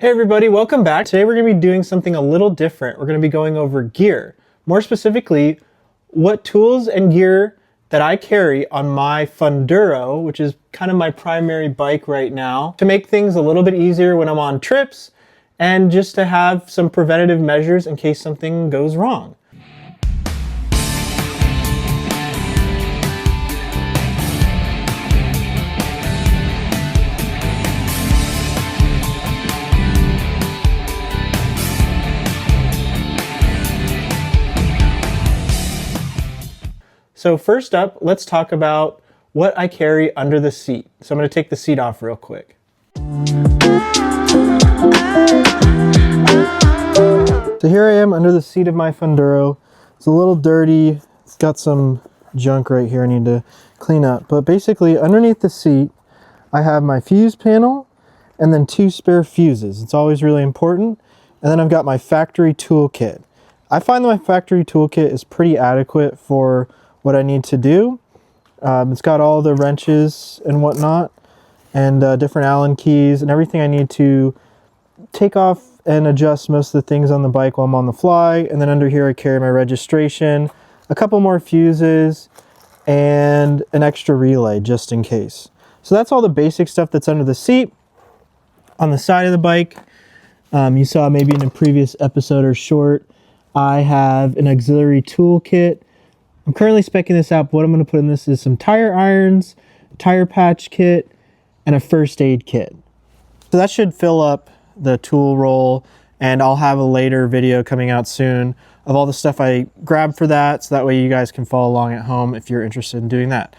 Hey everybody, welcome back. Today we're going to be doing something a little different. We're going to be going over gear. More specifically, what tools and gear that I carry on my Funduro, which is kind of my primary bike right now, to make things a little bit easier when I'm on trips and just to have some preventative measures in case something goes wrong. So first up, let's talk about what I carry under the seat. So I'm going to take the seat off real quick. So here I am under the seat of my Funduro. It's a little dirty. It's got some junk right here I need to clean up. But basically underneath the seat, I have my fuse panel and then 2 spare fuses. It's always really important. And then I've got my factory toolkit. I find that my factory toolkit is pretty adequate for what I need to do. It's got all the wrenches and whatnot and different Allen keys and everything I need to take off and adjust most of the things on the bike while I'm on the fly. And then under here I carry my registration, a couple more fuses, and an extra relay just in case. So that's all the basic stuff that's under the seat. On the side of the bike, you saw maybe in a previous episode or short, I have an auxiliary toolkit. I'm currently speccing this out, but what I'm going to put in this is some tire irons, tire patch kit, and a first aid kit. So that should fill up the tool roll, and I'll have a later video coming out soon of all the stuff I grabbed for that, so that way you guys can follow along at home if you're interested in doing that.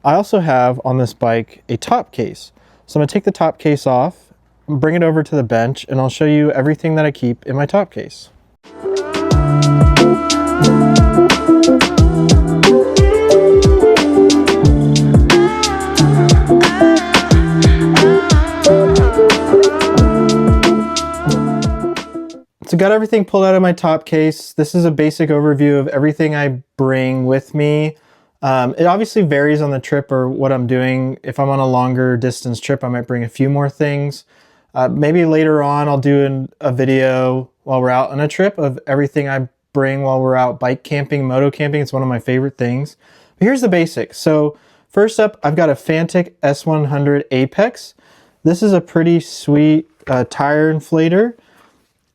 I also have on this bike a top case. So I'm going to take the top case off, bring it over to the bench, and I'll show you everything that I keep in my top case. So got everything pulled out of my top case. This is a basic overview of everything I bring with me. It obviously varies on the trip or what I'm doing. If I'm on a longer distance trip, I might bring a few more things. Maybe later on I'll do a video while we're out on a trip of everything I bring while we're out bike camping, moto camping. It's one of my favorite things. But here's the basics. So first up, I've got a Fantic S100 Apex. This is a pretty sweet tire inflator.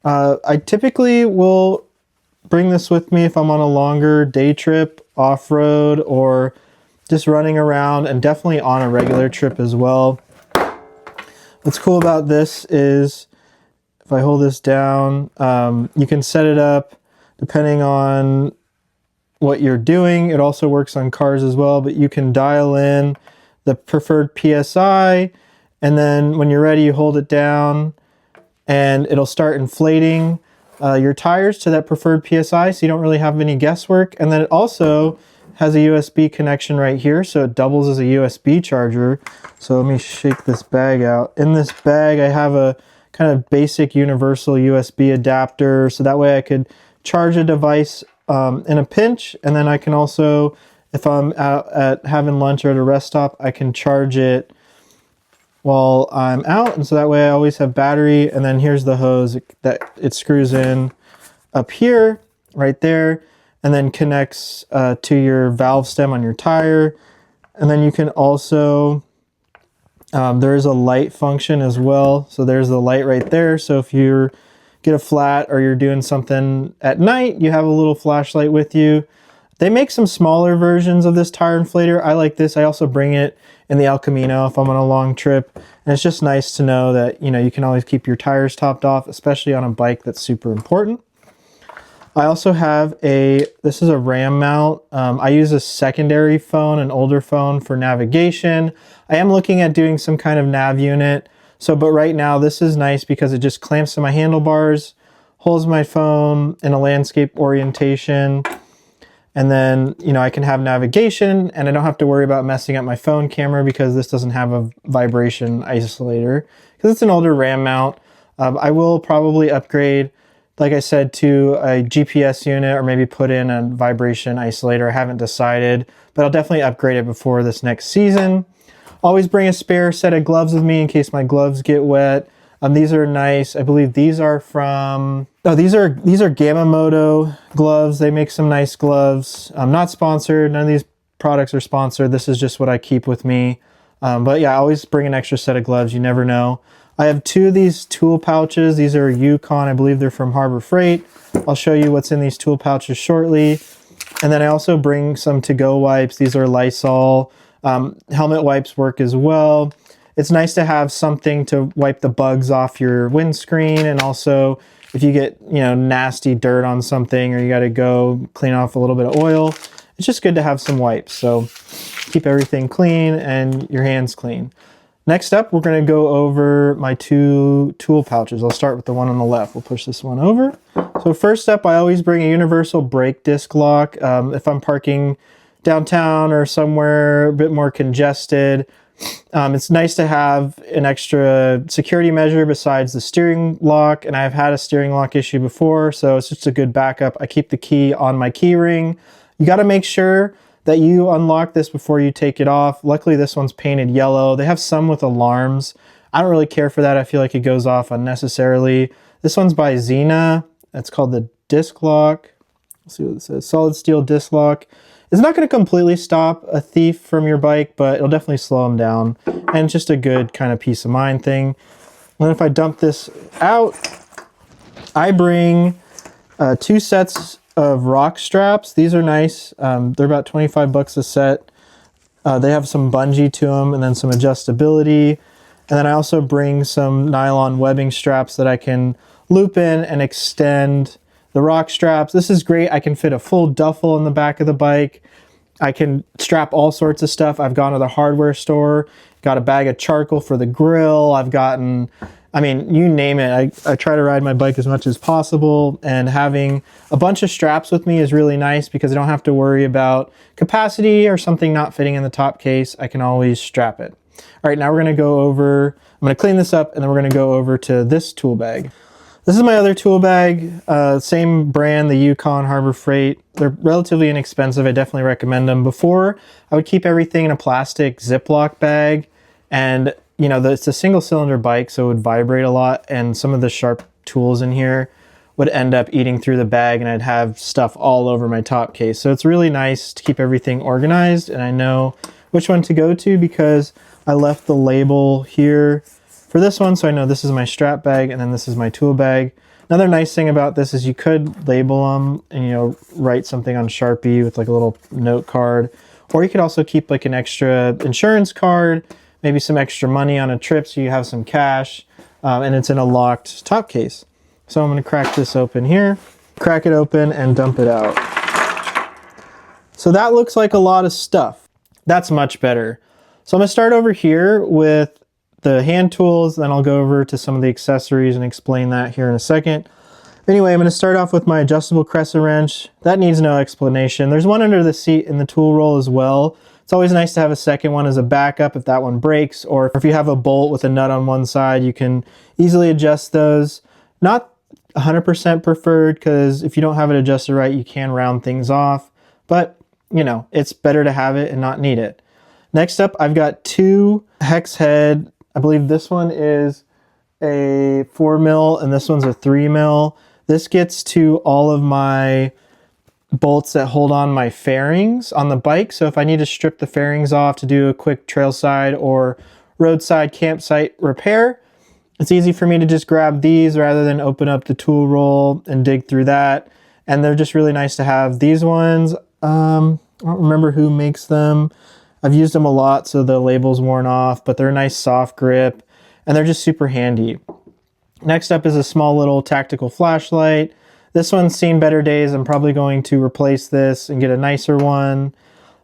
I typically will bring this with me if I'm on a longer day trip, off-road, or just running around, and definitely on a regular trip as well. What's cool about this is if I hold this down, you can set it up depending on what you're doing. It also works on cars as well, but you can dial in the preferred PSI, and then when you're ready, you hold it down and it'll start inflating your tires to that preferred PSI, so you don't really have any guesswork. And then it also has a USB connection right here, so it doubles as a USB charger. So let me shake this bag out. In this bag, I have a kind of basic universal USB adapter, so that way I could charge a device in a pinch, and then I can also, if I'm out at having lunch or at a rest stop, I can charge it while I'm out, and so that way I always have battery. And then here's the hose that it screws in up here, right there, and then connects to your valve stem on your tire. And then you can also, there is a light function as well. So there's the light right there. So if you get a flat or you're doing something at night, you have a little flashlight with you. They make some smaller versions of this tire inflator. I like this. I also bring it in the El Camino if I'm on a long trip. And it's just nice to know that, you know, you can always keep your tires topped off, especially on a bike. That's super important. I also have this is a RAM mount. I use a secondary phone, an older phone, for navigation. I am looking at doing some kind of nav unit. But right now this is nice because it just clamps to my handlebars, holds my phone in a landscape orientation. And then, you know, I can have navigation and I don't have to worry about messing up my phone camera because this doesn't have a vibration isolator because it's an older RAM mount. I will probably upgrade, like I said, to a GPS unit or maybe put in a vibration isolator. I haven't decided, but I'll definitely upgrade it before this next season. Always bring a spare set of gloves with me in case my gloves get wet. These are nice. I believe these are from, oh, these are Moto gloves. They make some nice gloves. I'm not sponsored. None of these products are sponsored. This is just what I keep with me. But yeah, I always bring an extra set of gloves. You never know. I have 2 of these tool pouches. These are Yukon. I believe they're from Harbor Freight. I'll show you what's in these tool pouches shortly. And then I also bring some to-go wipes. These are Lysol. Helmet wipes work as well. It's nice to have something to wipe the bugs off your windscreen, and also if you get, you know, nasty dirt on something or you got to go clean off a little bit of oil, it's just good to have some wipes. So keep everything clean and your hands clean. Next up, we're going to go over my 2 tool pouches. I'll start with the one on the left. We'll push this one over. So first up, I always bring a universal brake disc lock. If I'm parking downtown or somewhere a bit more congested, it's nice to have an extra security measure besides the steering lock. And I've had a steering lock issue before, so it's just a good backup. I keep the key on my key ring. You got to make sure that you unlock this before you take it off. Luckily, this one's painted yellow. They have some with alarms. I don't really care for that. I feel like it goes off unnecessarily. This one's by Xena. It's called the disc lock. Let's see what it says. Solid steel disc lock. It's not going to completely stop a thief from your bike, but it'll definitely slow them down. And it's just a good kind of peace of mind thing. And then if I dump this out, I bring 2 sets of rock straps. These are nice. They're about 25 bucks a set. They have some bungee to them and then some adjustability. And then I also bring some nylon webbing straps that I can loop in and extend the rock straps. This is great. I can fit a full duffel in the back of the bike. I can strap all sorts of stuff. I've gone to the hardware store, got a bag of charcoal for the grill. I've gotten, I mean, you name it. I try to ride my bike as much as possible, and having a bunch of straps with me is really nice because I don't have to worry about capacity or something not fitting in the top case. I can always strap it. All right, now we're going to go over, I'm going to clean this up, and then we're going to go over to this tool bag. This is my other tool bag, same brand, the Yukon Harbor Freight. They're relatively inexpensive. I definitely recommend them. Before, I would keep everything in a plastic Ziploc bag, and you know, it's a single cylinder bike, so it would vibrate a lot, and some of the sharp tools in here would end up eating through the bag, and I'd have stuff all over my top case. So it's really nice to keep everything organized, and I know which one to go to because I left the label here for this one, so I know this is my strap bag and then this is my tool bag. Another nice thing about this is you could label them and, you know, write something on Sharpie with like a little note card, or you could also keep like an extra insurance card, maybe some extra money on a trip so you have some cash, and it's in a locked top case. So I'm going to crack this open here, crack it open and dump it out. So that looks like a lot of stuff. That's much better. So I'm going to start over here with the hand tools, then I'll go over to some of the accessories and explain that here in a second. Anyway, I'm going to start off with my adjustable crescent wrench. That needs no explanation. There's one under the seat in the tool roll as well. It's always nice to have a second one as a backup if that one breaks, or if you have a bolt with a nut on one side, you can easily adjust those. Not 100% preferred, because if you don't have it adjusted right, you can round things off, but you know, it's better to have it and not need it. Next up, I've got 2 hex head. I believe this one is a 4 mil and this one's a 3 mil. This gets to all of my bolts that hold on my fairings on the bike. So if I need to strip the fairings off to do a quick trailside or roadside campsite repair, it's easy for me to just grab these rather than open up the tool roll and dig through that. And they're just really nice to have. These ones, I don't remember who makes them. I've used them a lot, so the label's worn off, but they're a nice soft grip, and they're just super handy. Next up is a small little tactical flashlight. This one's seen better days. I'm probably going to replace this and get a nicer one.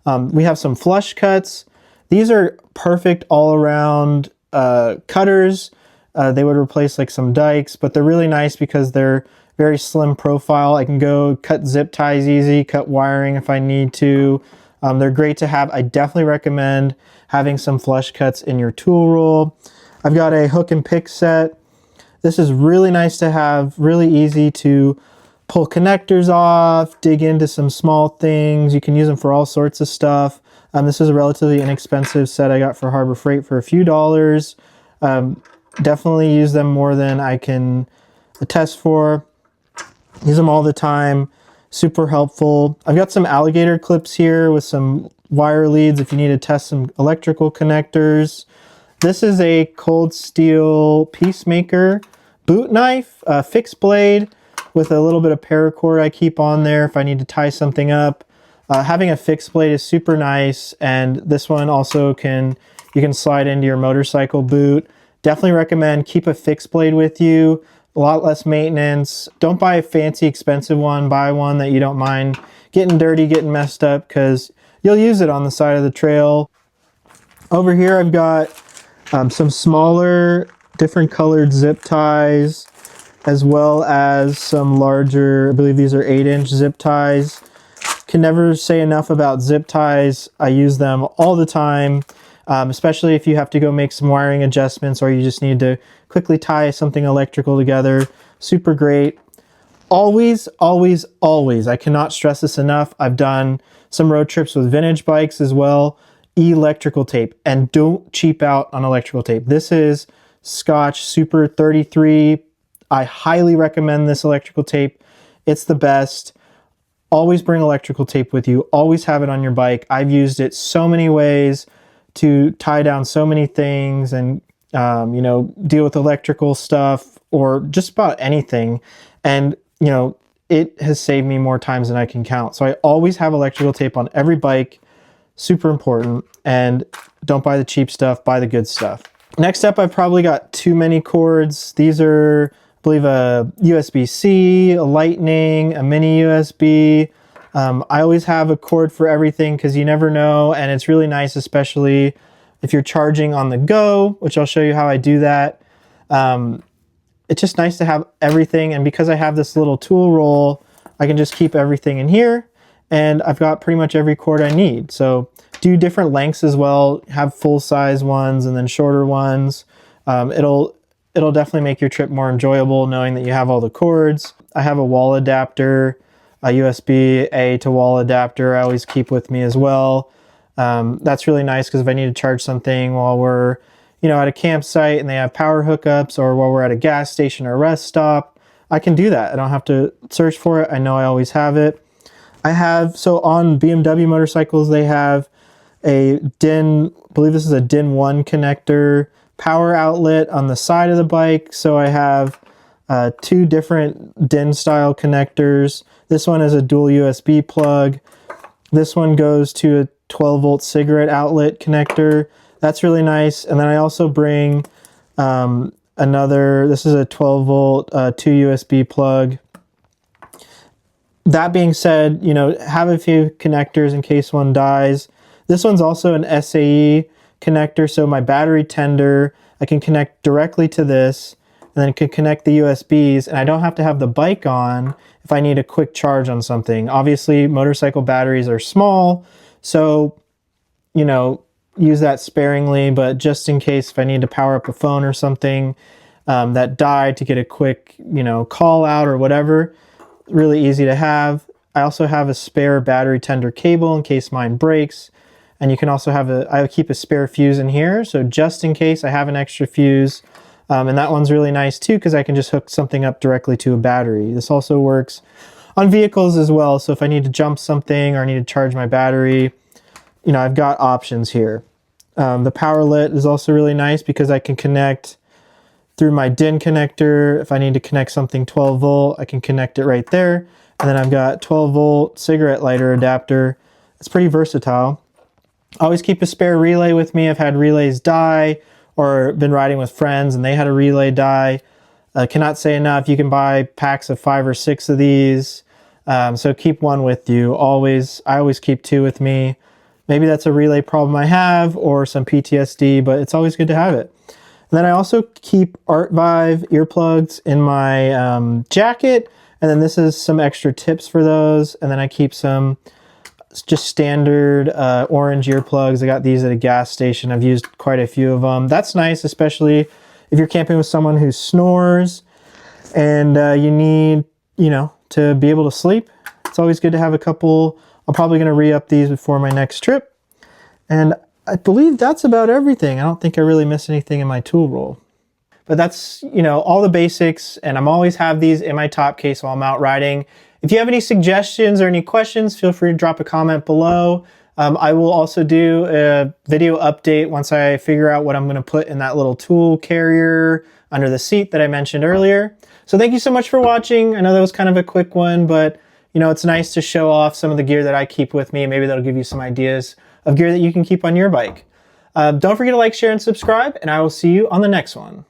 We have some flush cuts. These are perfect all-around cutters. They would replace like some dikes, but they're really nice because they're very slim profile. I can go cut zip ties easy, cut wiring if I need to. They're great to have. I definitely recommend having some flush cuts in your tool roll. I've got a hook and pick set. This is really nice to have, really easy to pull connectors off, dig into some small things. You can use them for all sorts of stuff. This is a relatively inexpensive set I got for Harbor Freight for a few dollars. Definitely use them more than I can attest for. Use them all the time. Super helpful. I've got some alligator clips here with some wire leads if you need to test some electrical connectors. This is a cold steel Peacemaker boot knife, fixed blade with a little bit of paracord I keep on there if I need to tie something up. Having a fixed blade is super nice, and this one also you can slide into your motorcycle boot. Definitely recommend keep a fixed blade with you. A lot less maintenance. Don't buy a fancy expensive one. Buy one that you don't mind getting dirty, getting messed up, because you'll use it on the side of the trail. Over here I've got some smaller, different colored zip ties, as well as some larger, I believe these are 8-inch zip ties. Can never say enough about zip ties. I use them all the time, especially if you have to go make some wiring adjustments or you just need to quickly tie something electrical together. Super great. Always, always, always, I cannot stress this enough. I've done some road trips with vintage bikes as well. Electrical tape, and don't cheap out on electrical tape. This is Scotch Super 33. I highly recommend this electrical tape. It's the best. Always bring electrical tape with you. Always have it on your bike. I've used it so many ways to tie down so many things and you know, deal with electrical stuff or just about anything. And you know, it has saved me more times than I can count. So I always have electrical tape on every bike. Super important. And don't buy the cheap stuff, buy the good stuff. Next up, I've probably got too many cords. These are, I believe, a USB-C, a Lightning, a mini USB. I always have a cord for everything because you never know, and it's really nice, especially if you're charging on the go, which I'll show you how I do that. It's just nice to have everything, and because I have this little tool roll, I can just keep everything in here, and I've got pretty much every cord I need. So do different lengths as well, have full-size ones and then shorter ones. It'll definitely make your trip more enjoyable knowing that you have all the cords. I have a wall adapter, a USB-A to wall adapter I always keep with me as well. That's really nice because if I need to charge something while we're, you know, at a campsite and they have power hookups, or while we're at a gas station or rest stop, I can do that. I don't have to search for it. I know I always have it. So on BMW motorcycles, they have a DIN, I believe this is a DIN 1 connector power outlet on the side of the bike. So I have two different DIN style connectors. This one is a dual USB plug. This one goes to a 12-volt cigarette outlet connector. That's really nice. And then I also bring this is a 12-volt 2 USB plug. That being said, you know, have a few connectors in case one dies. This one's also an SAE connector, so my battery tender, I can connect directly to this, and then it can connect the USBs, and I don't have to have the bike on if I need a quick charge on something. Obviously, motorcycle batteries are small, so, you know, use that sparingly, but just in case if I need to power up a phone or something that died to get a quick, you know, call out or whatever, really easy to have. I also have a spare battery tender cable in case mine breaks. And you can also have I keep a spare fuse in here. So just in case I have an extra fuse. And that one's really nice too, because I can just hook something up directly to a battery. This also works on vehicles as well. So if I need to jump something or I need to charge my battery, you know, I've got options here. The power lit is also really nice because I can connect through my DIN connector. If I need to connect something 12 volt, I can connect it right there. And then I've got 12 volt cigarette lighter adapter. It's pretty versatile. I always keep a spare relay with me. I've had relays die or been riding with friends and they had a relay die. Cannot say enough. You can buy packs of 5 or 6 of these. So keep one with you. I always keep 2 with me. Maybe that's a relay problem I have or some PTSD, but it's always good to have it. And then I also keep Art Vive earplugs in my jacket. And then this is some extra tips for those. And then I keep some just standard orange earplugs. I got these at a gas station. I've used quite a few of them. That's nice, especially if you're camping with someone who snores and you need, you know, to be able to sleep. It's always good to have a couple. I'm probably going to re-up these before my next trip. And I believe that's about everything. I don't think I really missed anything in my tool roll. but that's, you know, all the basics, and I'm always have these in my top case while I'm out riding. If you have any suggestions or any questions, feel free to drop a comment below. I will also do a video update once I figure out what I'm going to put in that little tool carrier under the seat that I mentioned earlier. So thank you so much for watching. I know that was kind of a quick one, but you know, it's nice to show off some of the gear that I keep with me. Maybe that'll give you some ideas of gear that you can keep on your bike. Don't forget to like, share, and subscribe, and I will see you on the next one.